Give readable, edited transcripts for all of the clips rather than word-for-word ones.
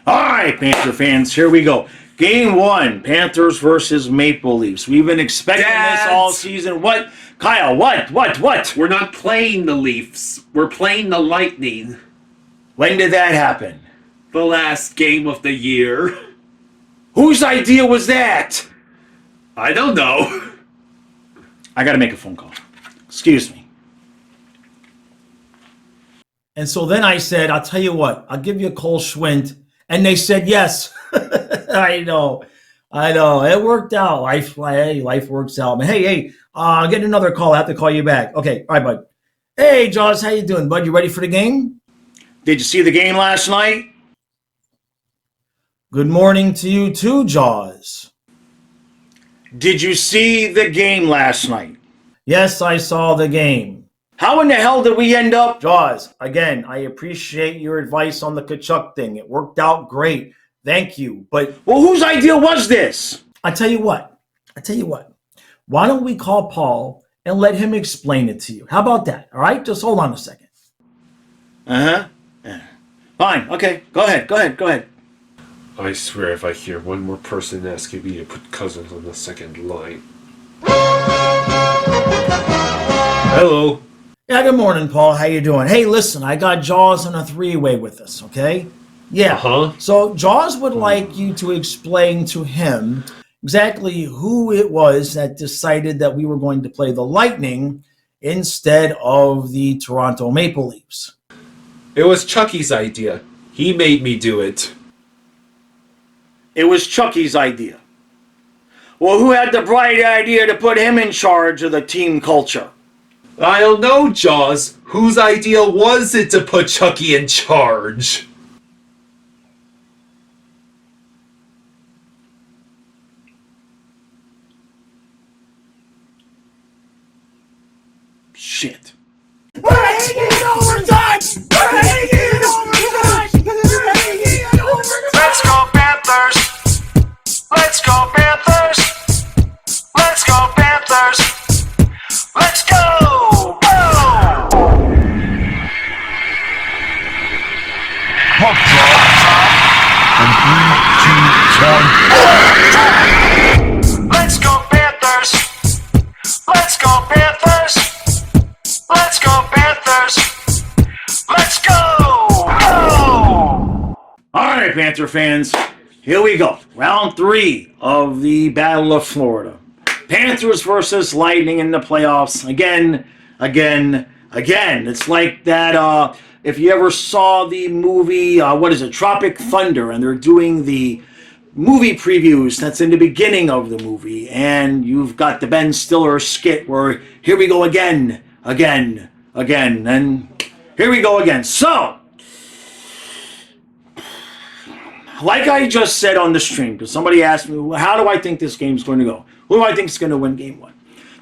All right, Panther fans, here we go. Game 1, Panthers versus Maple Leafs. We've been expecting this all season. What? Kyle, what? We're not playing the Leafs. We're playing the Lightning. When did that happen? The last game of the year. Whose idea was that? I don't know. I got to make a phone call. Excuse me. And so then I said, I'll tell you what, I'll give you a cold Schwint. And they said yes. I know. It worked out. Life works out. Hey, I'm getting another call. I have to call you back. Okay, all right, bud. Hey, Jaws, how you doing, bud? You ready for the game? Did you see the game last night? Good morning to you too, Jaws. Did you see the game last night? Yes, I saw the game. How in the hell did we end up? Jaws, again, I appreciate your advice on the Kachuk thing. It worked out great. Thank you. But well, whose idea was this? I tell you what. Why don't we call Paul and let him explain it to you? How about that? All right? Just hold on a second. Yeah. Fine. Okay. Go ahead. I swear if I hear one more person asking me to put Cousins on the second line. Hello. Yeah, good morning, Paul. How you doing? Hey, listen, I got Jaws on a three-way with us, okay? Yeah. Uh-huh. So Jaws would like you to explain to him exactly who it was that decided that we were going to play the Lightning instead of the Toronto Maple Leafs. It was Chucky's idea. He made me do it. It was Chucky's idea. Well, who had the bright idea to put him in charge of the team culture? I don't know, Jaws. Whose idea was it to put Chucky in charge? Shit. We're hanging overtime! Let's go Panthers! Let's go Panthers! Let's go Panthers! Let's go! Puck drop. And 3, 2, 1. Let's go Panthers! Let's go Panthers! Let's go Panthers! Let's go! All right, Panther fans, here we go. Round 3 of the Battle of Florida. Panthers versus Lightning in the playoffs. Again. It's like that, if you ever saw the movie, Tropic Thunder, and they're doing the movie previews that's in the beginning of the movie, and you've got the Ben Stiller skit where here we go again, and here we go again. So, like I just said on the stream, because somebody asked me, well, how do I think this game's going to go? Who do I think is going to win game 1?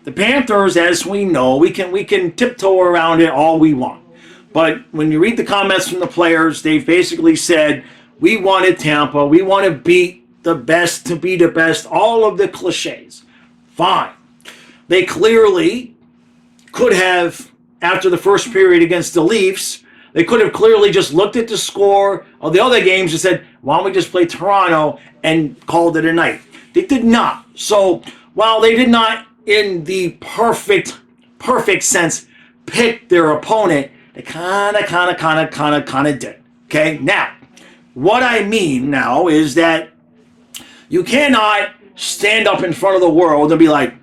The Panthers, as we know, we can tiptoe around it all we want. But when you read the comments from the players, they've basically said, we wanted Tampa, we want to beat the best to be the best, all of the cliches. Fine. They clearly could have, after the first period against the Leafs, they could have clearly just looked at the score of the other games and said, why don't we just play Toronto, and called it a night. They did not. So while they did not, in the perfect sense, pick their opponent, they kind of did. Okay? Now, what I mean now is that you cannot stand up in front of the world and be like,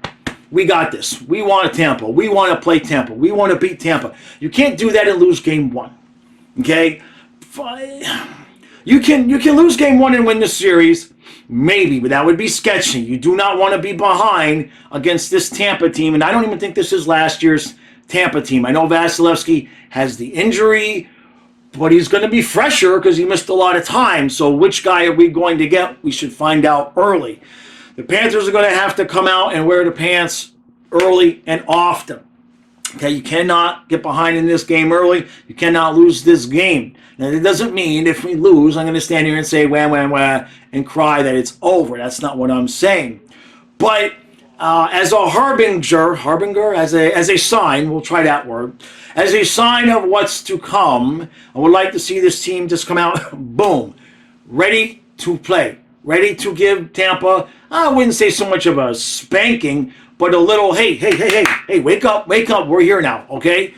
we got this. We want Tampa. We want to play Tampa. We want to beat Tampa. You can't do that and lose game 1. Okay? You can lose game 1 and win the series, maybe, but that would be sketchy. You do not want to be behind against this Tampa team, and I don't even think this is last year's Tampa team. I know Vasilevsky has the injury, but he's going to be fresher because he missed a lot of time. So which guy are we going to get? We should find out early. The Panthers are going to have to come out and wear the pants early and often. Okay, you cannot get behind in this game early. You cannot lose this game. Now, it doesn't mean if we lose, I'm going to stand here and say wah, and cry that it's over. That's not what I'm saying. But as a harbinger, as a sign, we'll try that word, as a sign of what's to come, I would like to see this team just come out, boom, ready to play, ready to give Tampa, I wouldn't say so much of a spanking, but a little, hey, wake up, we're here now, okay?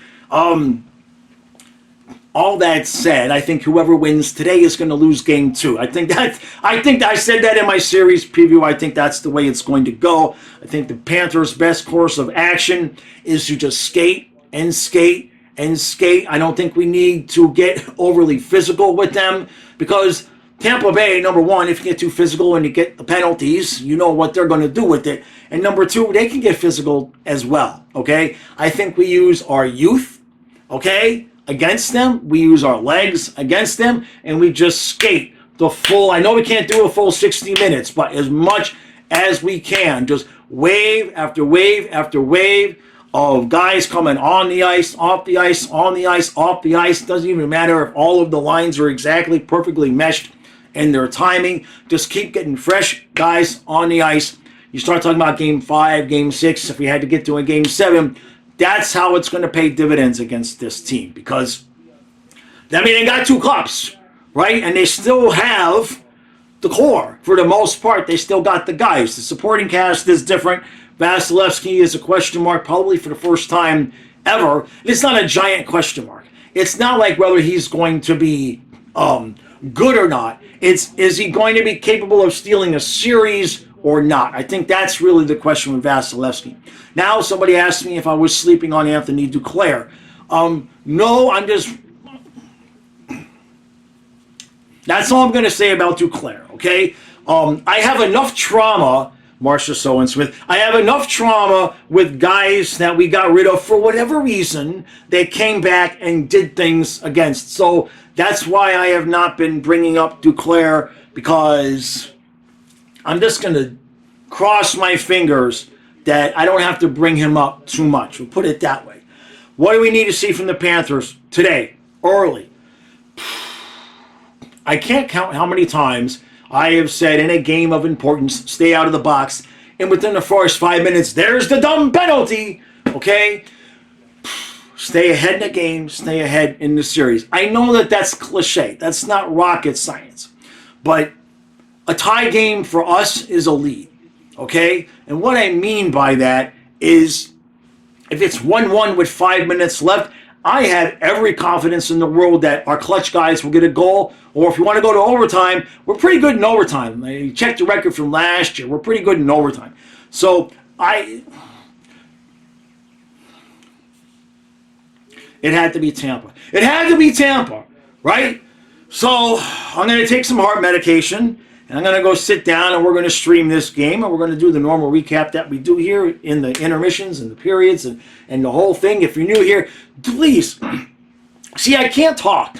All that said, I think whoever wins today is going to lose game 2. I think I said that in my series preview. I think that's the way it's going to go. I think the Panthers' best course of action is to just skate and skate and skate. I don't think we need to get overly physical with them, because Tampa Bay, number one, if you get too physical and you get the penalties, you know what they're going to do with it. And number two, they can get physical as well, okay? I think we use our youth, okay, against them. We use our legs against them, and we just skate the full. I know we can't do a full 60 minutes, but as much as we can, just wave after wave after wave of guys coming on the ice, off the ice, on the ice, off the ice. Doesn't even matter if all of the lines are exactly perfectly meshed in their timing. Just keep getting fresh guys on the ice. You start talking about game 5, game 6, if we had to get to a game 7, that's how it's going to pay dividends against this team, because, I mean, they got 2 cups, right? And they still have the core. For the most part, they still got the guys. The supporting cast is different. Vasilevsky is a question mark, probably for the first time ever. It's not a giant question mark. It's not like whether he's going to be good or not. It's, is he going to be capable of stealing a series or not? I think that's really the question with Vasilevsky. Now, somebody asked me if I was sleeping on Anthony Duclair. No, I'm just... That's all I'm going to say about Duclair, okay? I have enough trauma, Marcia Sowen-Smith, I have enough trauma with guys that we got rid of for whatever reason. They came back and did things against. So that's why I have not been bringing up Duclair, because I'm just going to cross my fingers that I don't have to bring him up too much. We'll put it that way. What do we need to see from the Panthers today, early? I can't count how many times I have said in a game of importance, stay out of the box, and within the first 5 minutes, there's the dumb penalty, okay? Stay ahead in the game, stay ahead in the series. I know that that's cliche. That's not rocket science. But a tie game for us is a lead, okay? And what I mean by that is, if it's 1-1 with 5 minutes left, I have every confidence in the world that our clutch guys will get a goal. Or if you want to go to overtime, we're pretty good in overtime. You check the record from last year. We're pretty good in overtime. So it had to be Tampa. It had to be Tampa, right? So I'm going to take some heart medication, and I'm going to go sit down, and we're going to stream this game, and we're going to do the normal recap that we do here in the intermissions and the periods and the whole thing. If you're new here, please, see, I can't talk.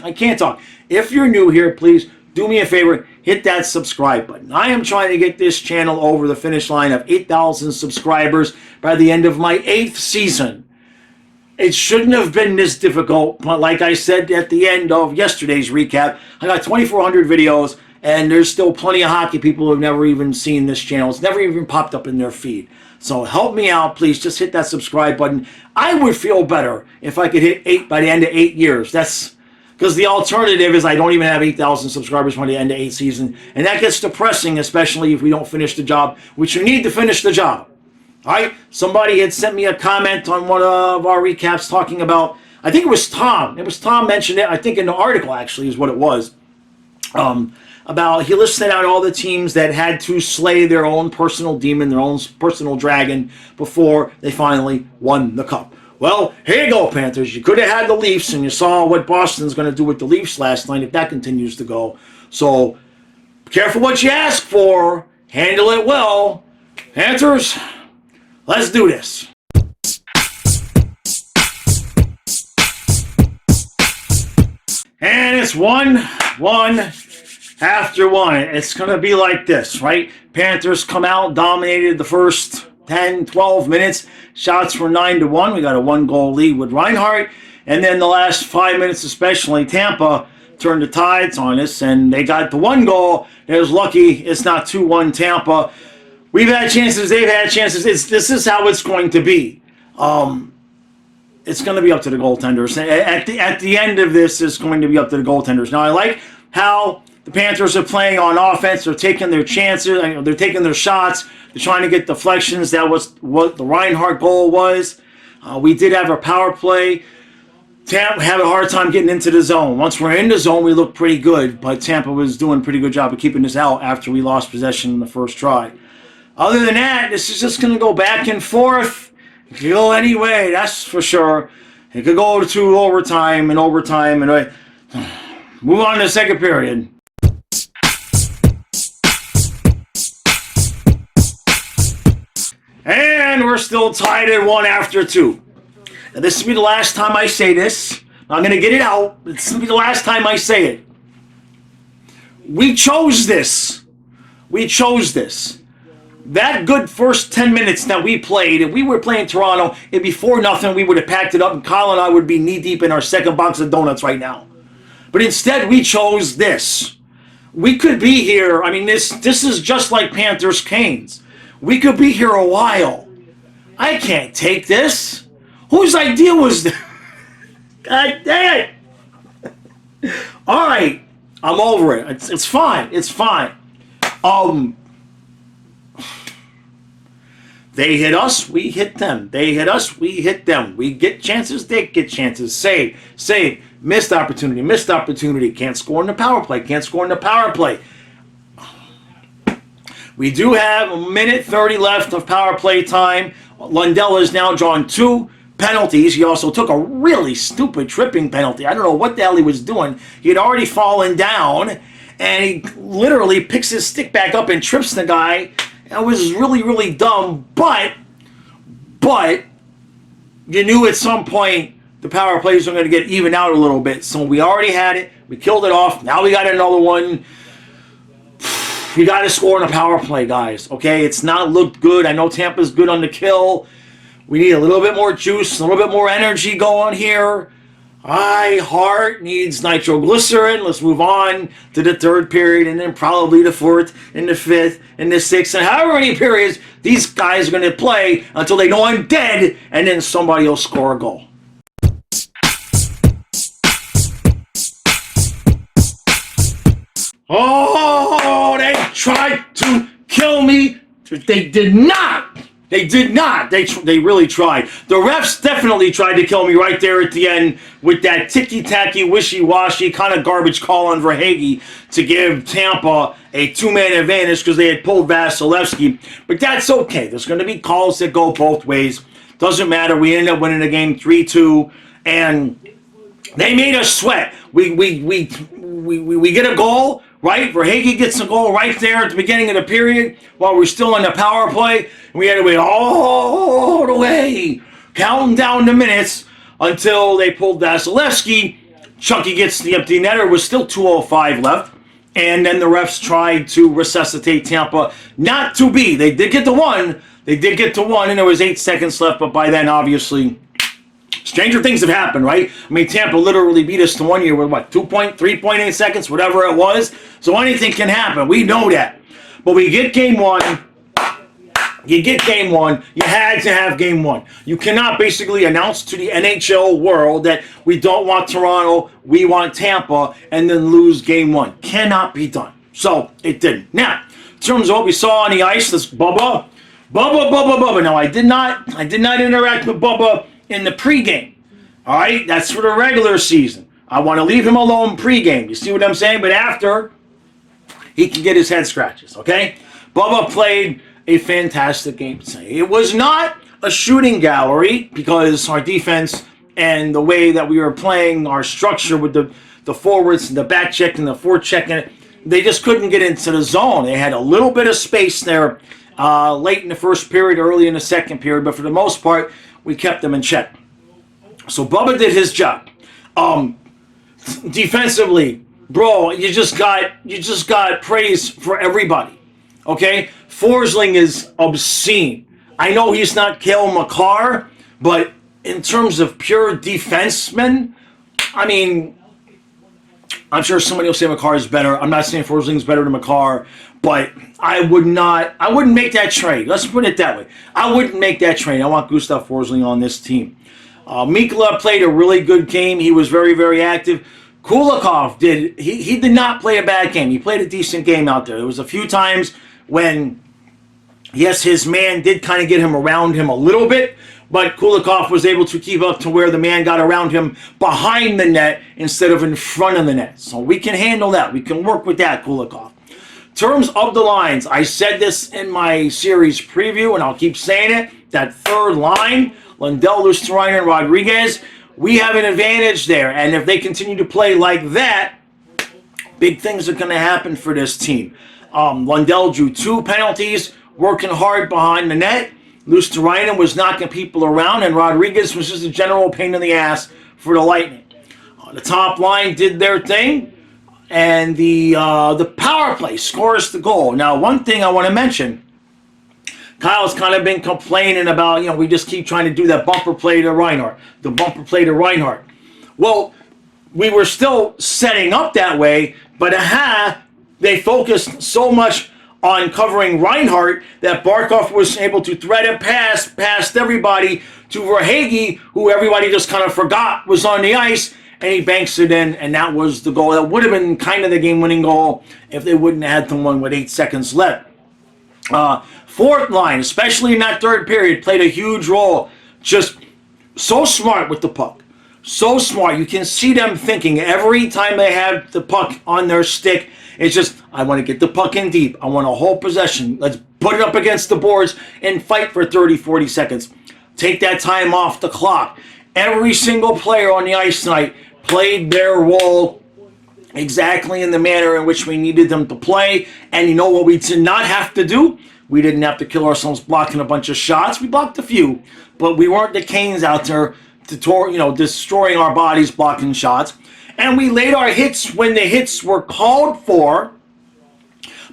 If you're new here, please do me a favor, hit that subscribe button. I am trying to get this channel over the finish line of 8,000 subscribers by the end of my 8th season. It shouldn't have been this difficult, but like I said at the end of yesterday's recap, I got 2,400 videos, and there's still plenty of hockey people who have never even seen this channel. It's never even popped up in their feed. So help me out, please. Just hit that subscribe button. I would feel better if I could hit 8 by the end of 8 years. That's because the alternative is I don't even have 8,000 subscribers by the end of 8 season. And that gets depressing, especially if we don't finish the job, which you need to finish the job. All right? Somebody had sent me a comment on one of our recaps talking about, I think it was Tom. It was Tom mentioned it, I think in the article actually is what it was. About, he listed out all the teams that had to slay their own personal demon, their own personal dragon, before they finally won the cup. Well, here you go, Panthers. You could have had the Leafs, and you saw what Boston's going to do with the Leafs last night if that continues to go. So, be careful what you ask for. Handle it well. Panthers, let's do this. And it's 1-1 after 1. It's going to be like this, right? Panthers come out, dominated the first 10, 12 minutes. Shots were 9-1. We got a 1-goal lead with Reinhart. And then the last 5 minutes especially, Tampa turned the tides on us, and they got the 1 goal. It was lucky it's not 2-1 Tampa. We've had chances. They've had chances. This is how it's going to be. It's going to be up to the goaltenders. At the end of this, it's going to be up to the goaltenders. Now, I like how the Panthers are playing on offense. They're taking their chances. They're taking their shots. They're trying to get deflections. That was what the Reinhardt goal was. We did have a power play. Tampa had a hard time getting into the zone. Once we're in the zone, we look pretty good, but Tampa was doing a pretty good job of keeping us out after we lost possession in the first try. Other than that, this is just going to go back and forth. It could go any way, that's for sure. It could go to overtime. And move on to the second period. And we're still tied at 1 after 2. Now, this will be the last time I say this. I'm going to get it out. This will be the last time I say it. We chose this. We chose this. That good first 10 minutes that we played, if we were playing Toronto, it'd be 4-0, we would have packed it up, and Kyle and I would be knee-deep in our second box of donuts right now. But instead, we chose this. We could be here. I mean, this is just like Panthers Canes. We could be here a while. I can't take this. Whose idea was this? God dang it. All right. I'm over it. It's fine. It's fine. They hit us, we hit them. They hit us, we hit them. We get chances, they get chances. Save. Missed opportunity. Can't score in the power play. We do have 1:30 left of power play time. Lundell has now drawn 2 penalties. He also took a really stupid tripping penalty. I don't know what the hell he was doing. He had already fallen down, and he literally picks his stick back up and trips the guy. It was really, really dumb, but you knew at some point the power plays were going to get even out a little bit. So we already had it. We killed it off. Now we got another one. We got to score in a power play, guys. Okay, it's not looked good. I know Tampa's good on the kill. We need a little bit more juice, a little bit more energy going here. Heart needs nitroglycerin. Let's move on to the third period, and then probably the fourth, and the fifth, and the sixth, and however many periods these guys are going to play until they know I'm dead, and then somebody will score a goal. Oh, they tried to kill me. They did not. They did not. They really tried. The refs definitely tried to kill me right there at the end with that ticky-tacky, wishy-washy kind of garbage call on Verhaeghe to give Tampa a 2-man advantage because they had pulled Vasilevsky. But that's okay. There's going to be calls that go both ways. Doesn't matter. We ended up winning the game 3-2, and they made us sweat. We get a goal. Right? Verhaeghe gets a goal right there at the beginning of the period while we're still in the power play. And we had to wait all the way, counting down the minutes until they pulled Vasilevsky. Chucky gets the empty netter. There was still 2:05 left. And then the refs tried to resuscitate Tampa. Not to be. They did get to 1. And there was 8 seconds left. But by then, obviously, stranger things have happened, right? I mean, Tampa literally beat us to 1 year with, 3.8 seconds, whatever it was. So anything can happen. We know that. But we get game 1. You get game 1. You had to have game 1. You cannot basically announce to the NHL world that we don't want Toronto, we want Tampa, and then lose game 1. Cannot be done. So, it didn't. Now, in terms of what we saw on the ice, this Bubba. Now, I did not interact with Bubba in the pregame. All right? That's for the regular season. I want to leave him alone pregame. You see what I'm saying? But after, he can get his head scratches, okay? Bubba played a fantastic game today. It was not a shooting gallery because our defense and the way that we were playing, our structure with the forwards and the back check and the forecheck, and they just couldn't get into the zone. They had a little bit of space there late in the first period, early in the second period, but for the most part, we kept them in check. So Bubba did his job. Defensively, bro, you just got praise for everybody. Okay? Forsling is obscene. I know he's not Cale Makar, but in terms of pure defensemen, I mean, I'm sure somebody will say Makar is better. I'm not saying Forsling's better than Makar, but I wouldn't make that trade. Let's put it that way. I wouldn't make that trade. I want Gustav Forsling on this team. Mikla played a really good game. He was very, very active. Kulikov he did not play a bad game. He played a decent game out there. There was a few times when, yes, his man did kind of get him around him a little bit, but Kulikov was able to keep up to where the man got around him behind the net instead of in front of the net. So we can handle that. We can work with that, Kulikov. In terms of the lines, I said this in my series preview, and I'll keep saying it, that third line, Lundell, Luostarinen, and Rodriguez, we have an advantage there. And if they continue to play like that, big things are going to happen for this team. Lundell drew 2 penalties, working hard behind the net. Luostarinen was knocking people around, and Rodriguez was just a general pain in the ass for the Lightning. The top line did their thing, and the power play scores the goal. Now, one thing I want to mention, Kyle's kind of been complaining about, we just keep trying to do that bumper play to Reinhart, the bumper play to Reinhart. Well, we were still setting up that way, but they focused so much on covering Reinhart that Barkov was able to thread it past everybody to Verhaeghe, who everybody just kind of forgot was on the ice, and he banks it in, and that was the goal. That would have been kind of the game-winning goal if they wouldn't have had someone with 8 seconds left. Fourth line, especially in that third period, played a huge role. Just so smart with the puck. So smart. You can see them thinking every time they have the puck on their stick, it's just, I want to get the puck in deep. I want a whole possession. Let's put it up against the boards and fight for 30, 40 seconds. Take that time off the clock. Every single player on the ice tonight played their role exactly in the manner in which we needed them to play. And you know what we did not have to do? We didn't have to kill ourselves blocking a bunch of shots. We blocked a few, but we weren't the Canes out there destroying our bodies blocking shots. And we laid our hits when the hits were called for,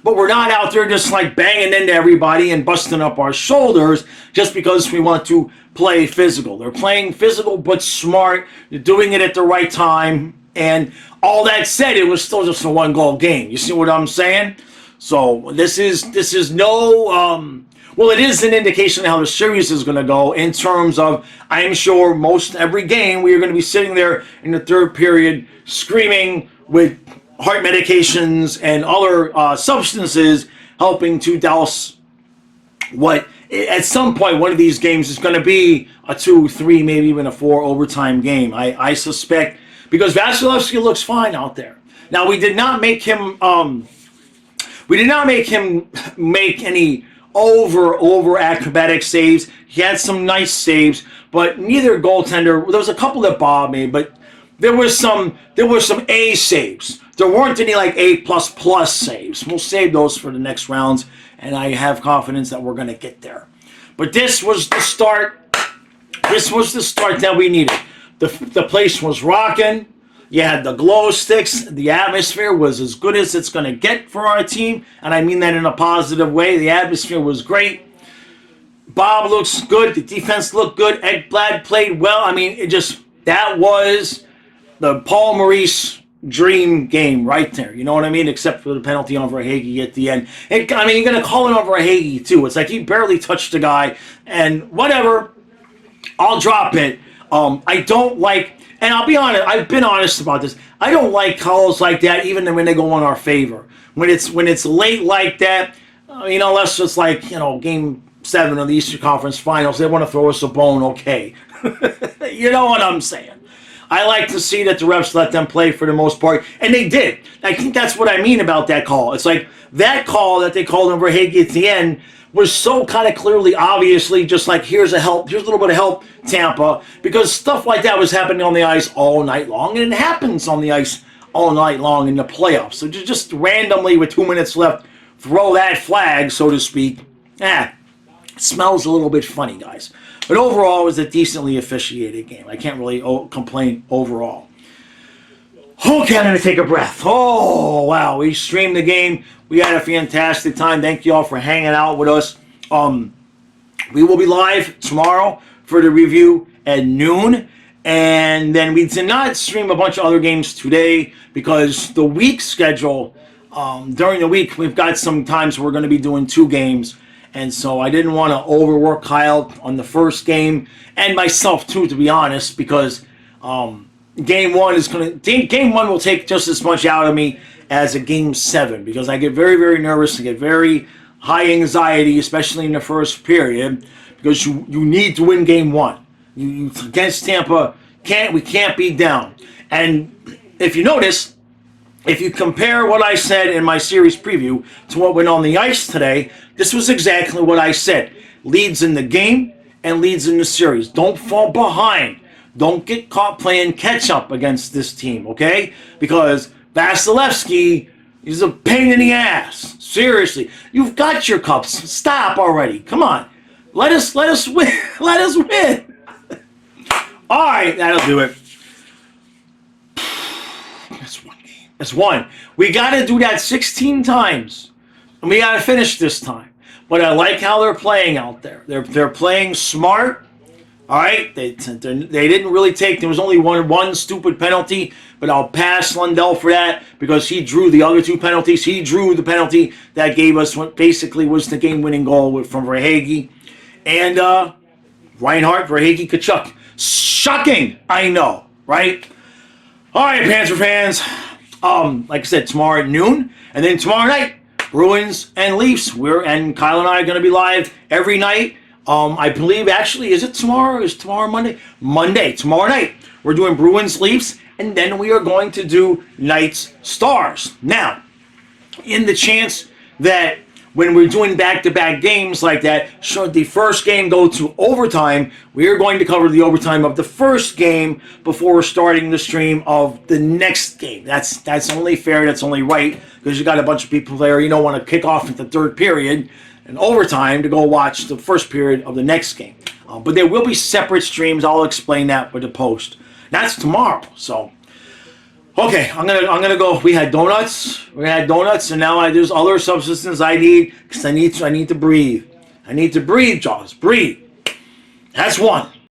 but we're not out there just like banging into everybody and busting up our shoulders just because we want to play physical. They're playing physical but smart. They're doing it at the right time. And all that said, it was still just a 1-goal game. You see what I'm saying? So this is no well, it is an indication of how the series is going to go in terms of, I'm sure most every game we are going to be sitting there in the third period screaming with heart medications and other substances helping to douse what at some point one of these games is going to be a 2, 3, maybe even a 4 overtime game. I suspect, because Vasilevsky looks fine out there. Now, we did not make him make any over acrobatic saves. He had some nice saves, but neither goaltender. There was a couple that bothered me, but there was some A saves. There weren't any like A++ saves. We'll save those for the next rounds, and I have confidence that we're going to get there. But this was the start. This was the start that we needed. The place was rocking. You had the glow sticks. The atmosphere was as good as it's going to get for our team, and I mean that in a positive way. The atmosphere was great. Bob looks good. The defense looked good. Ekblad played well. I mean, that was the Paul Maurice dream game right there. You know what I mean? Except for the penalty on Verhaeghe at the end. You're going to call it on Verhaeghe, too. It's like he barely touched the guy, and whatever. I'll drop it. I don't like... And I'll be honest, I've been honest about this. I don't like calls like that, even when they go in our favor. When it's late like that, unless it's like, Game 7 of the Eastern Conference Finals, they want to throw us a bone, okay. You know what I'm saying? I like to see that the refs let them play for the most part, and they did. I think that's what I mean about that call. It's like that call that they called on Verhaeghe at the end was so kind of clearly, obviously, just like, here's a little bit of help, Tampa, because stuff like that was happening on the ice all night long, and it happens on the ice all night long in the playoffs. So just randomly, with 2 minutes left, throw that flag, so to speak. It smells a little bit funny, guys. But overall, it was a decently officiated game. I can't really complain overall. Okay, I'm going to take a breath. Oh, wow. We streamed the game. We had a fantastic time. Thank you all for hanging out with us. We will be live tomorrow for the review at noon. And then we did not stream a bunch of other games today because the week schedule, during the week, we've got some times we're going to be doing 2 games. And so I didn't want to overwork Kyle on the first game, and myself too, to be honest, because game one is going to. Game one will take just as much out of me as a game 7 because I get very, very nervous. I get very high anxiety, especially in the first period, because you need to win game one. You against Tampa, we can't be down. And if you notice, if you compare what I said in my series preview to what went on the ice today, this was exactly what I said. Leads in the game and leads in the series. Don't fall behind. Don't get caught playing catch up against this team, okay? Because Vasilevsky is a pain in the ass. Seriously. You've got your cups. Stop already. Come on. Let us win. Let us win. All right, that'll do it. That's one game. That's one. We got to do that 16 times. And we got to finish this time. But I like how they're playing out there. They're playing smart. All right, they didn't really take. There was only one stupid penalty, but I'll pass Lundell for that because he drew the other 2 penalties. He drew the penalty that gave us what basically was the game-winning goal from Verhaeghe and Reinhart, Verhaeghe, Kachuk. Shocking, I know, right? All right, Panther fans. Like I said, tomorrow at noon, and then tomorrow night, Bruins and Leafs. And Kyle and I are going to be live every night. I believe, actually, is it tomorrow? Is tomorrow Monday? Monday, tomorrow night. We're doing Bruins, Leafs, and then we are going to do Knights, Stars. Now, in the chance that when we're doing back-to-back games like that, should the first game go to overtime, we are going to cover the overtime of the first game before starting the stream of the next game. That's only fair, that's only right, because you got a bunch of people there. You don't want to kick off at the third period and overtime to go watch the first period of the next game. But there will be separate streams. I'll explain that with the post. That's tomorrow. So, okay, I'm gonna go. We had donuts, and now there's other substances I need because I need to breathe. I need to breathe, Jaws. Breathe. That's one.